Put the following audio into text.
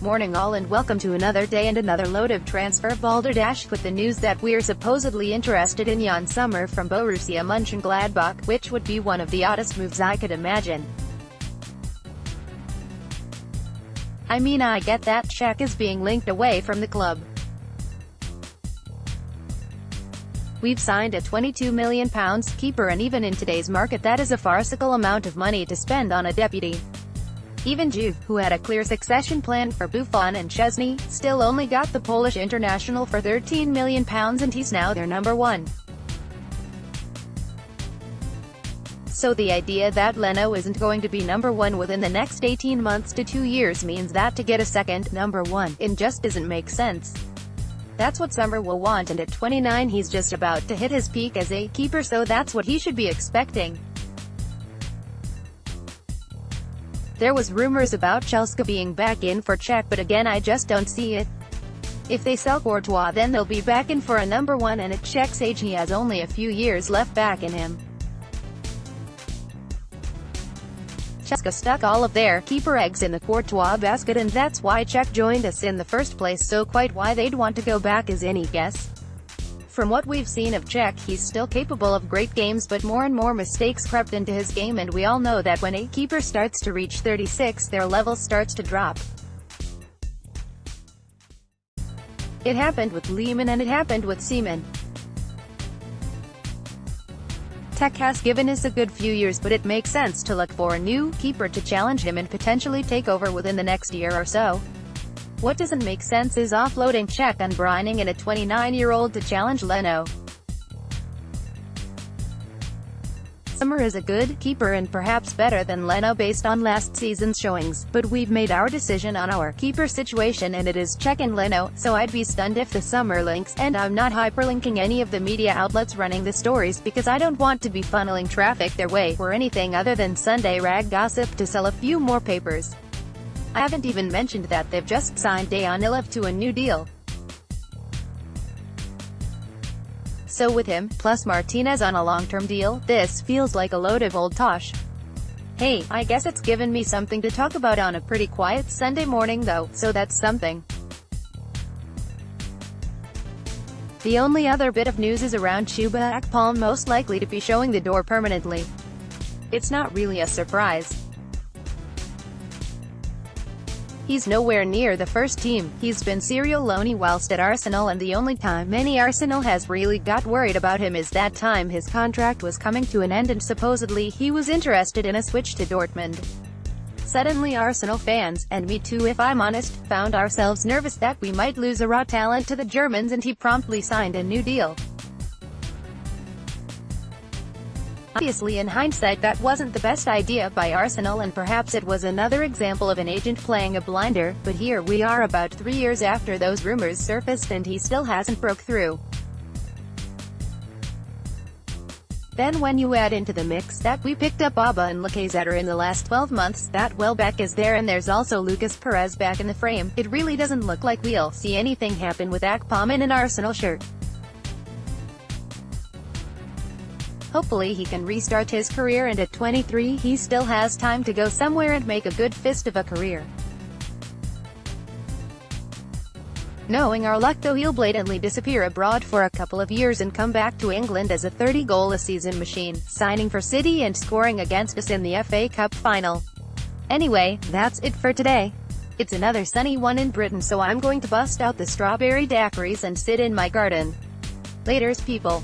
Morning all and welcome to another day and another load of transfer balderdash with the news that we're supposedly interested in Yann Sommer from Borussia Monchengladbach, which would be one of the oddest moves I could imagine. I mean, I get that Cech is being linked away from the club. We've signed a £22 million keeper, and even in today's market that is a farcical amount of money to spend on a deputy. Even Juve, who had a clear succession plan for Buffon and Szczesny, still only got the Polish international for £13 million and he's now their number one. So the idea that Leno isn't going to be number one within the next 18 months to 2 years means that to get a second number one in just doesn't make sense. That's what Sommer will want, and at 29 he's just about to hit his peak as a keeper, so that's what he should be expecting. There was rumors about Chelsea being back in for Cech, but again I just don't see it. If they sell Courtois, then they'll be back in for a number one, and at Cech's age he has only a few years left back in him. Chelsea stuck all of their keeper eggs in the Courtois basket, and that's why Cech joined us in the first place, so quite why they'd want to go back is any guess. From what we've seen of Cech, he's still capable of great games, but more and more mistakes crept into his game, and we all know that when a keeper starts to reach 36, their level starts to drop. It happened with Lehmann and it happened with Seaman. Cech has given us a good few years, but it makes sense to look for a new keeper to challenge him and potentially take over within the next year or so. What doesn't make sense is offloading Cech and bringing in a 29-year-old to challenge Leno. Sommer is a good keeper and perhaps better than Leno based on last season's showings, but we've made our decision on our keeper situation and it is Cech and Leno, so I'd be stunned if the Sommer links, and I'm not hyperlinking any of the media outlets running the stories because I don't want to be funneling traffic their way, or anything other than Sunday rag gossip to sell a few more papers. I haven't even mentioned that they've just signed Dejan Iliev to a new deal. So with him, plus Martinez on a long-term deal, this feels like a load of old tosh. Hey, I guess it's given me something to talk about on a pretty quiet Sunday morning though, so that's something. The only other bit of news is around Juve most likely to be showing the door permanently. It's not really a surprise. He's nowhere near the first team. He's been serial loanee whilst at Arsenal, and the only time any Arsenal has really got worried about him is that time his contract was coming to an end and supposedly he was interested in a switch to Dortmund. Suddenly Arsenal fans, and me too if I'm honest, found ourselves nervous that we might lose a raw talent to the Germans, and he promptly signed a new deal. Obviously in hindsight that wasn't the best idea by Arsenal, and perhaps it was another example of an agent playing a blinder, but here we are about 3 years after those rumors surfaced and he still hasn't broke through. Then when you add into the mix that we picked up Auba and Lacazette in the last 12 months, that Welbeck is there, and there's also Lucas Perez back in the frame, it really doesn't look like we'll see anything happen with Akpom in an Arsenal shirt. Hopefully he can restart his career, and at 23 he still has time to go somewhere and make a good fist of a career. Knowing our luck though, he'll blatantly disappear abroad for a couple of years and come back to England as a 30-goal-a-season machine, signing for City and scoring against us in the FA Cup final. Anyway, that's it for today. It's another sunny one in Britain, so I'm going to bust out the strawberry daiquiris and sit in my garden. Laters people.